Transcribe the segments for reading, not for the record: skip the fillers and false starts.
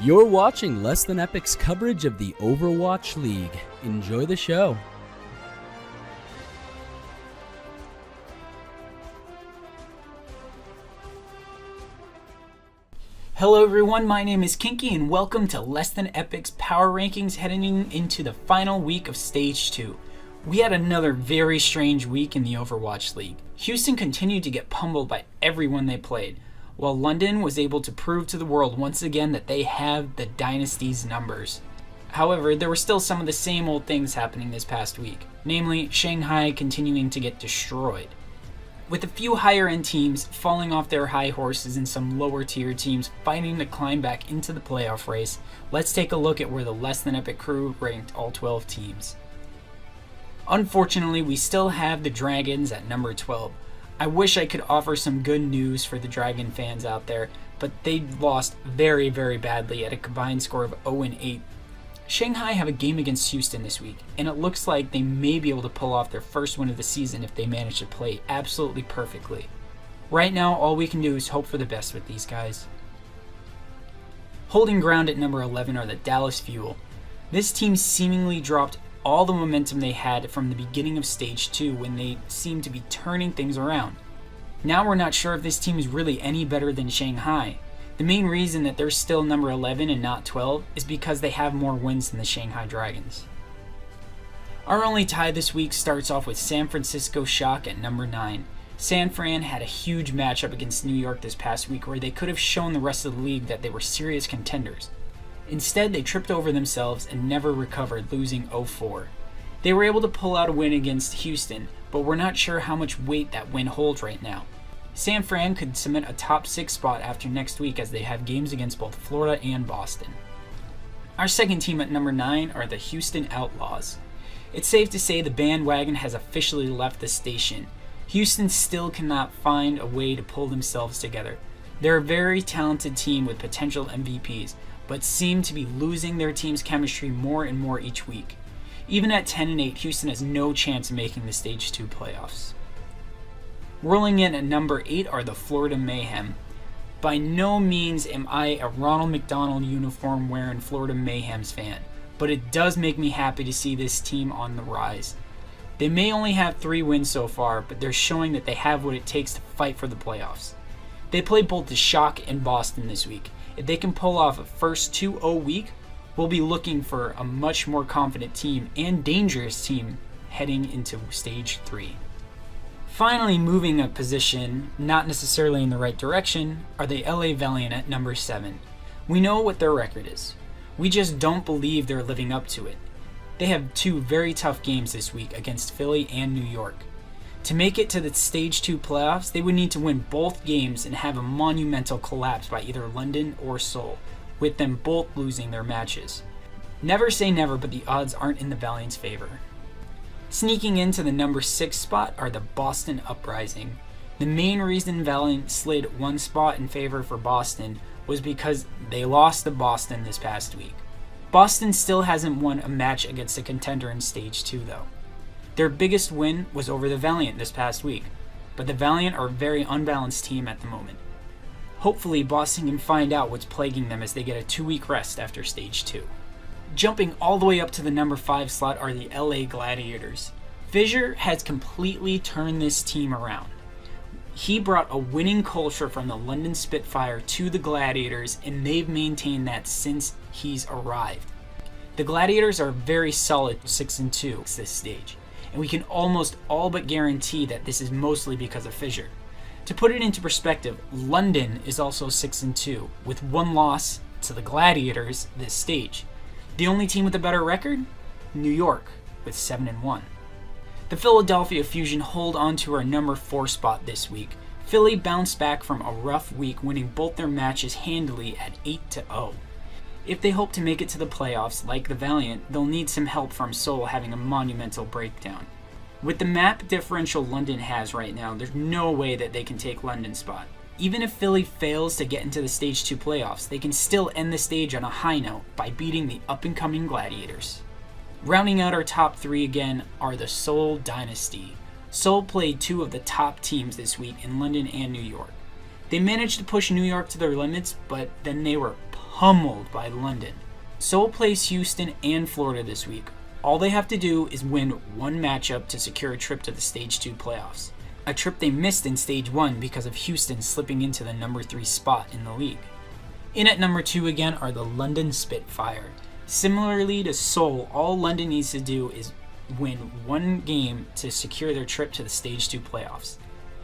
You're watching Less Than Epic's coverage of the Overwatch League. Enjoy the show. Hello everyone, my name is Kinky and welcome to Less Than Epic's Power Rankings heading into the final week of Stage 2. We had another very strange week in the Overwatch League. Houston continued to get pummeled by everyone they played, while London was able to prove to the world once again that they have the Dynasty's numbers. However, there were still some of the same old things happening this past week, namely Shanghai continuing to get destroyed. With a few higher end teams falling off their high horses and some lower tier teams fighting to climb back into the playoff race, let's take a look at where the Less Than Epic crew ranked all 12 teams. Unfortunately, we still have the Dragons at number 12. I wish I could offer some good news for the Dragon fans out there, but they lost very, very badly at a combined score of 0-8. Shanghai have a game against Houston this week, and it looks like they may be able to pull off their first win of the season if they manage to play absolutely perfectly. Right now, all we can do is hope for the best with these guys. Holding ground at number 11 are the Dallas Fuel. This team seemingly dropped all the momentum they had from the beginning of Stage 2 when they seemed to be turning things around. Now we're not sure if this team is really any better than Shanghai. The main reason that they're still number 11 and not 12 is because they have more wins than the Shanghai Dragons. Our only tie this week starts off with San Francisco Shock at number 9. San Fran had a huge matchup against New York this past week where they could have shown the rest of the league that they were serious contenders. Instead, they tripped over themselves and never recovered, losing 0-4. They were able to pull out a win against Houston, but we're not sure how much weight that win holds right now. San Fran could cement a top 6 spot after next week as they have games against both Florida and Boston. Our second team at number 9 are the Houston Outlaws. It's safe to say the bandwagon has officially left the station. Houston still cannot find a way to pull themselves together. They're a very talented team with potential MVPs, but seem to be losing their team's chemistry more and more each week. Even at 10-8, Houston has no chance of making the Stage 2 playoffs. Rolling in at number 8 are the Florida Mayhem. By no means am I a Ronald McDonald uniform wearing Florida Mayhems fan, but it does make me happy to see this team on the rise. They may only have 3 wins so far, but they're showing that they have what it takes to fight for the playoffs. They play both the Shock and Boston this week. If they can pull off a first 2-0 week, we'll be looking for a much more confident team and dangerous team heading into Stage 3. Finally, moving a position, not necessarily in the right direction, are the LA Valiant at number 7. We know what their record is. We just don't believe they're living up to it. They have 2 very tough games this week against Philly and New York. To make it to the Stage 2 playoffs, they would need to win both games and have a monumental collapse by either London or Seoul, with them both losing their matches. Never say never, but the odds aren't in the Valiant's favor. Sneaking into the number 6 spot are the Boston Uprising. The main reason Valiant slid 1 spot in favor for Boston was because they lost to Boston this past week. Boston still hasn't won a match against a contender in Stage 2 though. Their biggest win was over the Valiant this past week, but the Valiant are a very unbalanced team at the moment. Hopefully Boston can find out what's plaguing them as they get a 2-week rest after Stage 2. Jumping all the way up to the number 5 slot are the LA Gladiators. Fissure has completely turned this team around. He brought a winning culture from the London Spitfire to the Gladiators, and they've maintained that since he's arrived. The Gladiators are very solid 6-2 at this stage, and we can almost all but guarantee that this is mostly because of Fissure. To put it into perspective, London is also 6-2, with 1 loss to the Gladiators this stage. The only team with a better record? New York, with 7-1. The Philadelphia Fusion hold on to our number 4 spot this week. Philly bounced back from a rough week, winning both their matches handily at 8-0. If they hope to make it to the playoffs, like the Valiant, they'll need some help from Seoul having a monumental breakdown. With the map differential London has right now, there's no way that they can take London's spot. Even if Philly fails to get into the Stage 2 playoffs, they can still end the stage on a high note by beating the up-and-coming Gladiators. Rounding out our top 3 again are the Seoul Dynasty. Seoul played 2 of the top teams this week in London and New York. They managed to push New York to their limits, but then they were pummeled by London. Seoul plays Houston and Florida this week. All they have to do is win one matchup to secure a trip to the Stage 2 playoffs, a trip they missed in Stage 1 because of Houston slipping into the number 3 spot in the league. In at number 2 again are the London Spitfire. Similarly to Seoul, all London needs to do is win one game to secure their trip to the Stage 2 playoffs.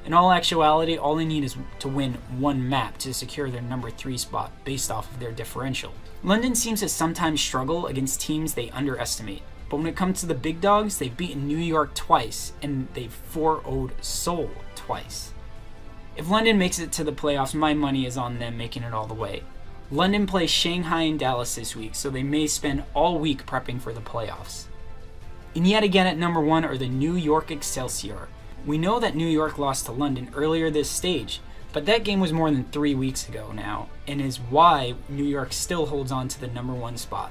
In all actuality, all they need is to win one map to secure their number 3 spot based off of their differential. London seems to sometimes struggle against teams they underestimate, but when it comes to the big dogs, they've beaten New York twice and they've 4-0'd Seoul twice. If London makes it to the playoffs, my money is on them making it all the way. London plays Shanghai and Dallas this week, so they may spend all week prepping for the playoffs. And yet again at number 1 are the New York Excelsior. We know that New York lost to London earlier this stage, but that game was more than 3 weeks ago now, and is why New York still holds on to the number 1 spot.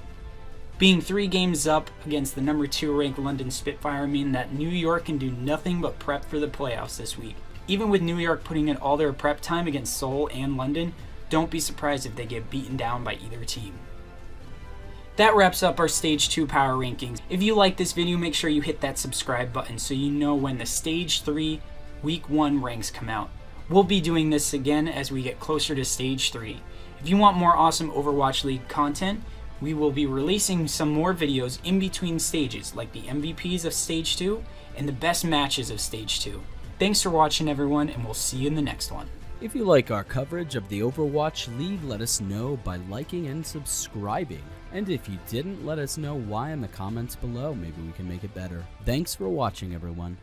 Being 3 games up against the number 2 ranked London Spitfire mean that New York can do nothing but prep for the playoffs this week. Even with New York putting in all their prep time against Seoul and London, don't be surprised if they get beaten down by either team. That wraps up our Stage 2 power rankings. If you like this video, make sure you hit that subscribe button so you know when the Stage 3 Week 1 ranks come out. We'll be doing this again as we get closer to Stage 3. If you want more awesome Overwatch League content, we will be releasing some more videos in between stages, like the MVPs of Stage 2 and the best matches of Stage 2. Thanks for watching everyone, and we'll see you in the next one. If you like our coverage of the Overwatch League, let us know by liking and subscribing. And if you didn't, let us know why in the comments below. Maybe we can make it better. Thanks for watching, everyone.